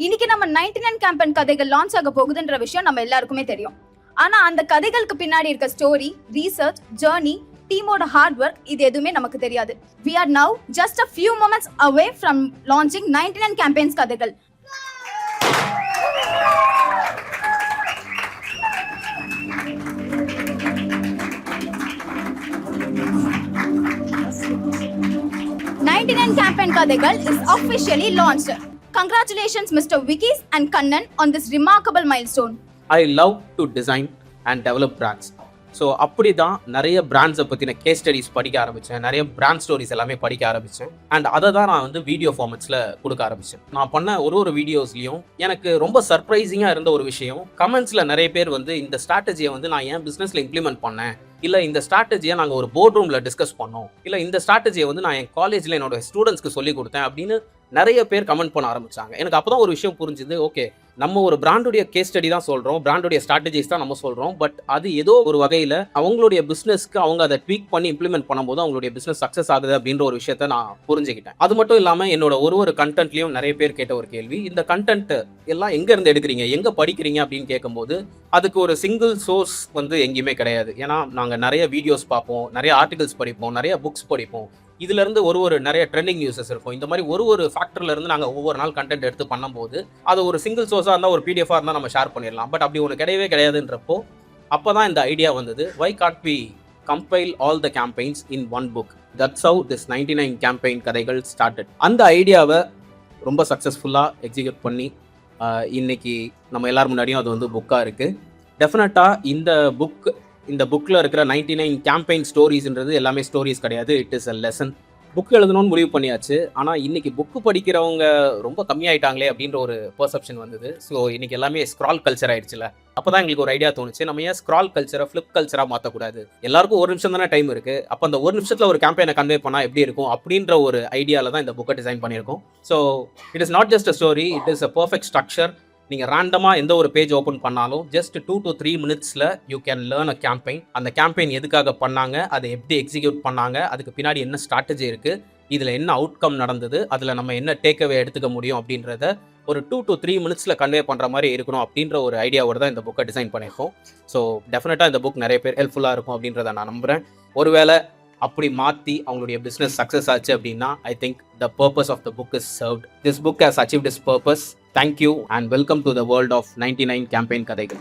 இன்னைக்கு நம்ம 99 கேம்பெயின் கதைகள் லான்ச் ஆக போகுதுன்ற விஷயம் நம்ம எல்லாருக்குமே தெரியும். ஆனா அந்த கதைகளுக்கு பின்னாடி இருக்க ஸ்டோரி, ரீசர்ச், ஜர்னி, டீமோட ஹார்ட் ஒர்க் இது எதுவுமே நமக்கு தெரியாது. We are now just a few moments away from launching 99 campaigns கதைகள். campaign கதைகள் is officially launched. Congratulations Mr. Vikis and Kannan on this remarkable milestone. I love to design and develop brands. So அப்படி தான் நிறைய பிராண்ட்ஸை பற்றின case studies படிக்க ஆரம்பித்தேன், நிறைய brand stories எல்லாமே படிக்க ஆரம்பித்தேன். அண்ட் அதை தான் நான் வந்து வீடியோ ஃபார்மேட்ஸில் கொடுக்க ஆரம்பித்தேன். நான் பண்ண ஒரு வீடியோஸ்லையும் எனக்கு ரொம்ப சர்ப்ரைசிங்காக இருந்த ஒரு விஷயம், கமெண்ட்ஸில் நிறைய பேர் வந்து இந்த ஸ்ட்ராட்டஜியை வந்து நான் ஏன் பிஸ்னஸில் இம்ப்ளிமெண்ட் பண்ணேன், இல்லை இந்த ஸ்ட்ராட்டஜியை நாங்கள் ஒரு போர்ட் ரூமில் டிஸ்கஸ் பண்ணோம், இல்லை இந்த ஸ்ட்ராட்டஜியை வந்து நான் என் காலேஜில் என்னோட ஸ்டூடெண்ட்ஸ்க்கு சொல்லிக் கொடுத்தேன் அப்படின்னு நிறைய பேர் கமெண்ட் பண்ண ஆரம்பிச்சாங்க. எனக்கு அப்போ தான் ஒரு விஷயம் புரிஞ்சுது, ஓகே நம்ம ஒரு பிராண்டுடைய கேஸ் ஸ்டடி தான் சொல்கிறோம், பிராண்டுடைய ஸ்ட்ராட்டஜிஸ் தான் நம்ம சொல்கிறோம், பட் அது ஏதோ ஒரு வகையில் அவங்களுடைய பிஸ்னஸ்க்கு அவங்க அதை ட்வீக் பண்ணி இம்ப்ளிமெண்ட் பண்ணும்போது அவங்களுடைய பிஸ்னஸ் சக்ஸஸ் ஆகுது அப்படின்ற ஒரு விஷயத்த நான் புரிஞ்சுக்கிட்டேன். அது மட்டும் இல்லாமல் என்னோட ஒரு கண்டென்ட்லையும் நிறைய பேர் கேட்ட ஒரு கேள்வி, இந்த கண்டென்ட் எல்லாம் எங்கேருந்து எடுக்கிறீங்க, எங்கே படிக்கிறீங்க அப்படின்னு கேட்கும்போது அதுக்கு ஒரு சிங்கிள் சோர்ஸ் வந்து எங்கேயுமே கிடையாது. ஏன்னா நாங்கள் நிறைய வீடியோஸ் பார்ப்போம், நிறைய ஆர்டிகல்ஸ் படிப்போம், நிறைய புக்ஸ் படிப்போம், இதுலேருந்து ஒரு நிறைய ட்ரெண்டிங் நியூஸஸ் இருக்கும். இந்த மாதிரி ஒரு ஃபேக்டர்லேருந்து நாங்கள் ஒவ்வொரு நாள் கண்டென்ட் எடுத்து பண்ணும்போது அது ஒரு சிங்கிள் சோர்ஸாக இருந்தால், ஒரு பிடிஎஃபாக இருந்தால் நம்ம ஷேர் பண்ணிடலாம். பட் அப்படி ஒன்று கிடையாதுன்றப்போ அப்போ தான் இந்த ஐடியா வந்தது, why can't we compile all the campaigns in one book. That's how this 99 campaign கதைகள் ஸ்டார்டட். அந்த ஐடியாவை ரொம்ப சக்ஸஸ்ஃபுல்லாக எக்ஸிக்யூட் பண்ணி இன்னைக்கு நம்ம எல்லார் முன்னாடியும் அது வந்து புக்காக இருக்குது. டெஃபினட்டாக இந்த புக்கில் இருக்கிற 99 கேம்பெயின் ஸ்டோரிஸ்ன்றது எல்லாமே ஸ்டோரிஸ் கிடையாது, it is a lesson. Book எழுதணும்னு முடிவு பண்ணியாச்சு, ஆனால் இன்றைக்கி புக்கு படிக்கிறவங்க ரொம்ப கம்மியாயிட்டாங்களே அப்படின்ற ஒரு பெர்செப்ஷன் வந்தது. ஸோ இன்றைக்கி எல்லாமே ஸ்க்ரால் கல்ச்சர் ஆகிடுச்சுல. அப்போ தான் எங்களுக்கு ஒரு ஐடியா தோணுச்சு, நம்ம ஏன் ஸ்க்ரால் கல்ச்சரை ஃப்ளிப் கல்ச்சராக மாற்றக்கூடாது, எல்லாருக்கும் ஒரு நிமிஷம் தானே டைம் இருக்குது, அப்போ அந்த ஒரு நிமிஷத்தில் ஒரு கேம்பெயினை கன்வே பண்ணால் எப்படி இருக்கும் அப்படின்ற ஒரு ஐடியாவில் தான் இந்த புக்கை டிசைன் பண்ணியிருக்கோம். So it is not just a story, it is a perfect structure. நீங்கள் ரேண்டமாக எந்த ஒரு பேஜ் ஓப்பன் பண்ணாலும் ஜஸ்ட் 2 to 3 மினிட்ஸில் you can learn a campaign. அந்த கேம்பெயின் எதுக்காக பண்ணாங்க, அதை எப்படி எக்ஸிக்யூட் பண்ணாங்க, அதுக்கு பின்னாடி என்ன ஸ்ட்ராட்டஜி இருக்குது, இதில் என்ன அவுட்கம் நடந்தது, அதில் நம்ம என்ன டேக்அவே எடுத்துக்க முடியும் அப்படின்றத ஒரு 2 to 3 மினிட்ஸில் கன்வே பண்ணுற மாதிரி இருக்கணும் அப்படின்ற ஒரு ஐடியாவோட தான் இந்த புக்கை டிசைன் பண்ணியிருக்கோம். ஸோ டெஃபினட்டாக இந்த புக் நிறைய பேர் ஹெல்ப்ஃபுல்லாக இருக்கும் அப்படின்றத நான் நம்புகிறேன். ஒருவேளை அப்படி மாற்றி அவங்களுடைய பிஸ்னஸ் சக்ஸஸ் ஆச்சு அப்படின்னா, I think the purpose of the book is served. This book has achieved is purpose. Thank you and welcome to the world of 99 campaign கதைகள்.